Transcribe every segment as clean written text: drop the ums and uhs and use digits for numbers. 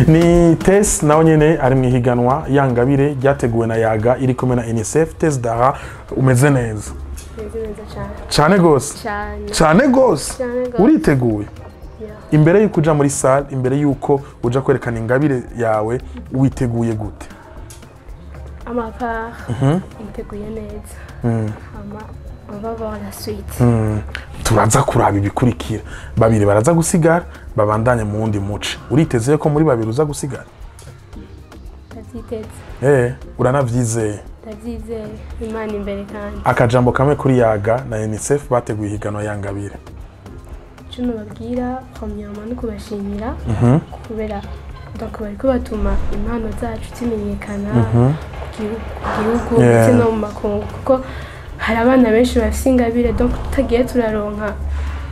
ni Tess nawe nyene ari mu higanwa yangabire ryateguwe na Yaga iri kumwe na UNICEF. Tess Dara umeze neza? Cyane gose. Cyane gose. Uriteguye? Imbere yuko uja muri salle, imbere yuko uja kwerekana ingabire yawe, witeguye gute? Amapa iteguye neza. On va voir la suite. Turaza kuraba ibikurikira. Babiri baraza gusigara, babandanye mu wundi muce. Uriteze ko muri babiri uza gusigara? Ndavyiteze. Uranavyizeye? Ndavyizeye. Imana imbere kandi. Akajambo kamwe kuri Yaga na UNICEF bateguye higano yangabire. Cuno babwira premièrement no kubashimira kubera donc bariko batuma impano zacu zimenyekana gihugu ndetse no mu makungu kuko hari abana benshi bafite ingabire donc tutagiye turaronka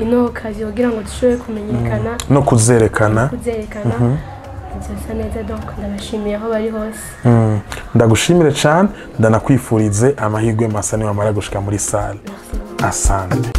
ino kazi kugira ngo dushobore kumenyekana no kuzerekana nzasa neza donc ndabashimiye aho bari hose. Ndagushimire cyane ndanakwifurize amahirwe masa ni wamara gushika muri salle. Asante.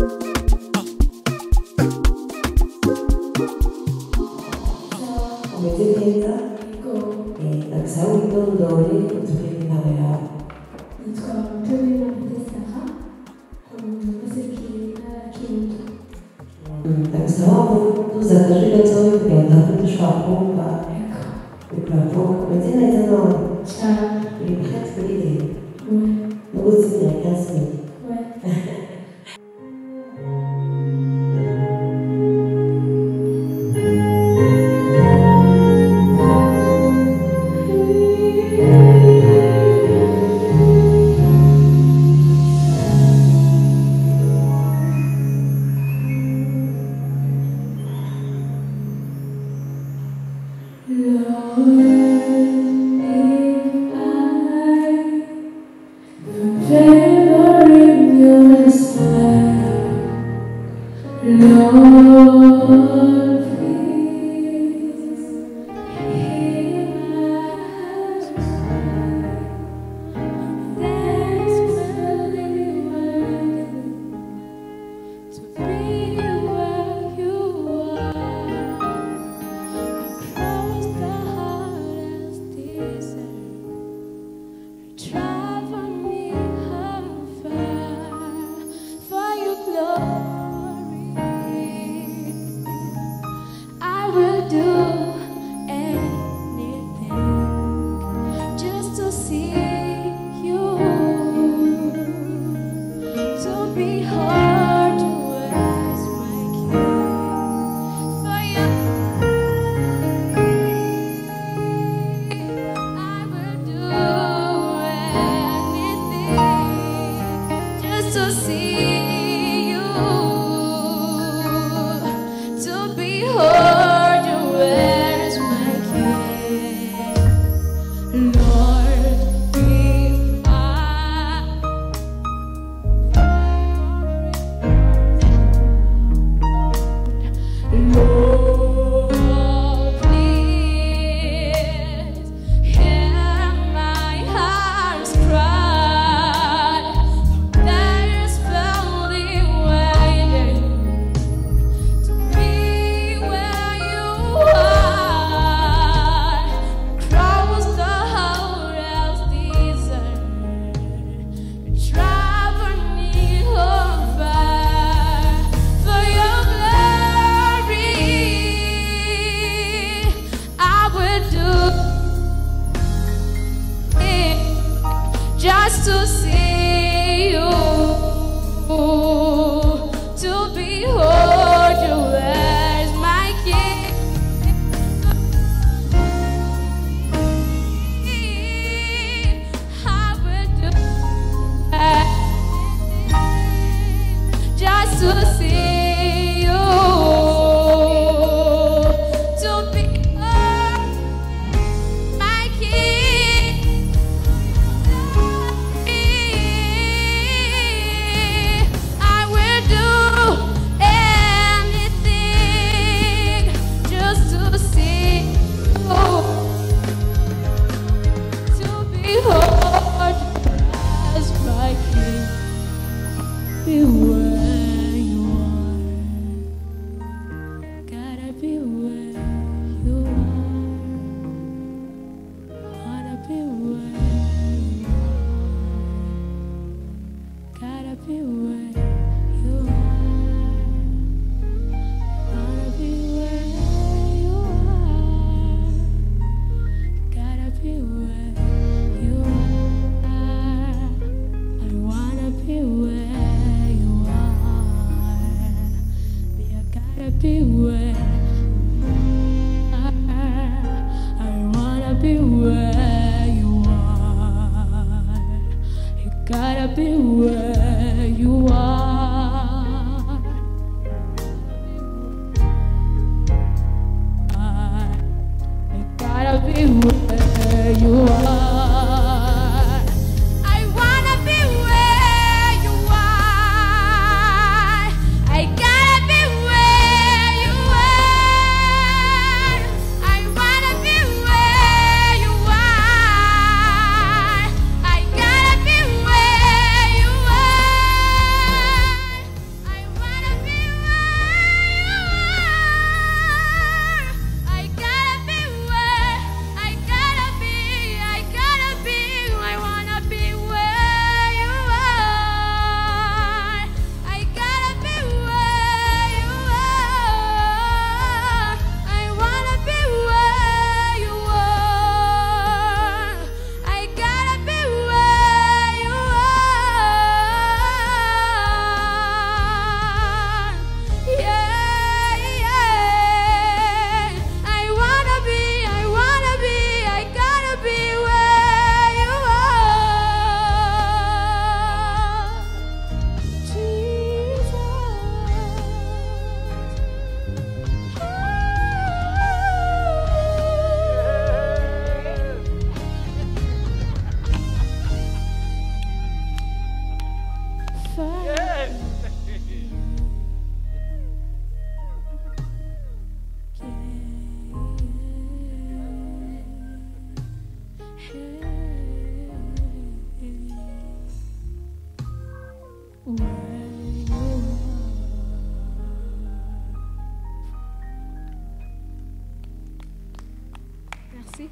Merci.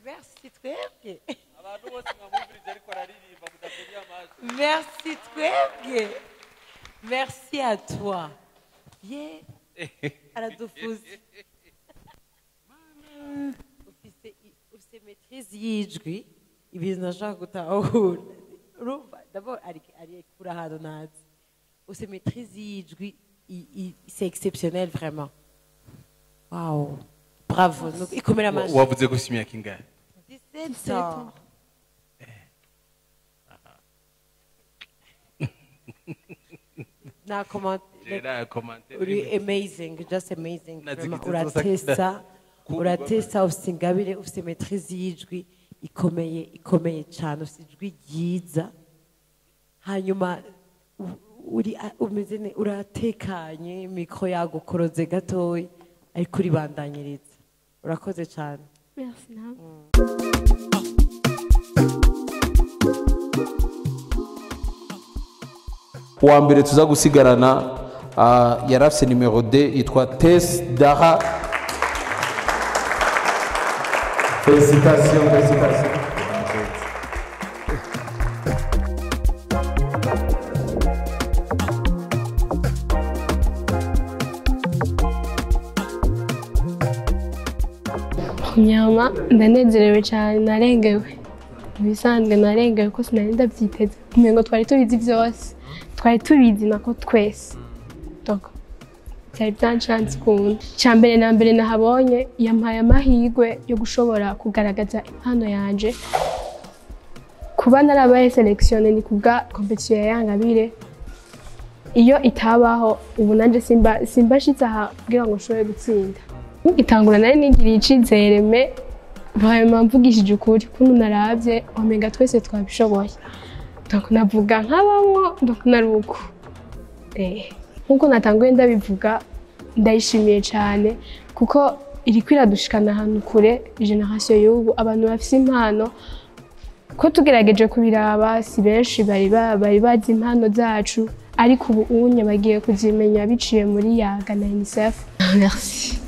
Merci twebwe. Merci twebwe. Merci à toi. Yeah. Aradufuzi. Ufise maîtrise y'ijwi ibintu nashaka gutahura. Urumva d'abord ari kuri ahantu nazi. Ufise maîtrise y'ijwi c'est exceptionnel vraiment. Wow. Bravo. Ikomera amashi. Wavuze gusa imyaka ingahe? 17 ans. Na commenter. Uri amazing, just amazing. Uratesa ufite ingabire, ufite maîtrise y'ijwi ikomeye cyane, ufite ijwi ryiza. Hanyuma umeze uratekanye, mikro yagukoroze gatoya ariko uribandanyiriza. Urakoze cyane. Merci nawe. Uwa mbere tuza gusigarana yarafise numero 2 yitwa Tess Dara. Félicitations. Nyama ndanezerewe cyane, narengewe. Bisanzwe narengewe ko sinari ndabyiteze. Umengo twari tubizi byose. Twari tubizi nako twese. Donc cyari byancanze kuntu. Cyambere na mbere nahabonye yampaye amahirwe yo gushobora kugaragaza impano yanje. Kuba narabaye sélectionné ni kubwa competition ya Yangabire. Iyo itabaho ubu nanje simba shitsa aha kugira ngo nshobore gutsinda. Itangura nari nigiriye icizere me vraiment mvugishije ukuri kuntu naravye omega twese twabishoboye. Donc navuga nk'abamwo donc naruko nkuko natanguye ndabivuga ndayishimiye cyane kuko iri kwiradushikana ahantu kure generation y'ubu abantu bafite impano ko tugerageje kubiraba si benshi bari bazi impano zacu ariko ubu unye bagiye kuzimenya biciye muri Yaga na UNICEF. Merci.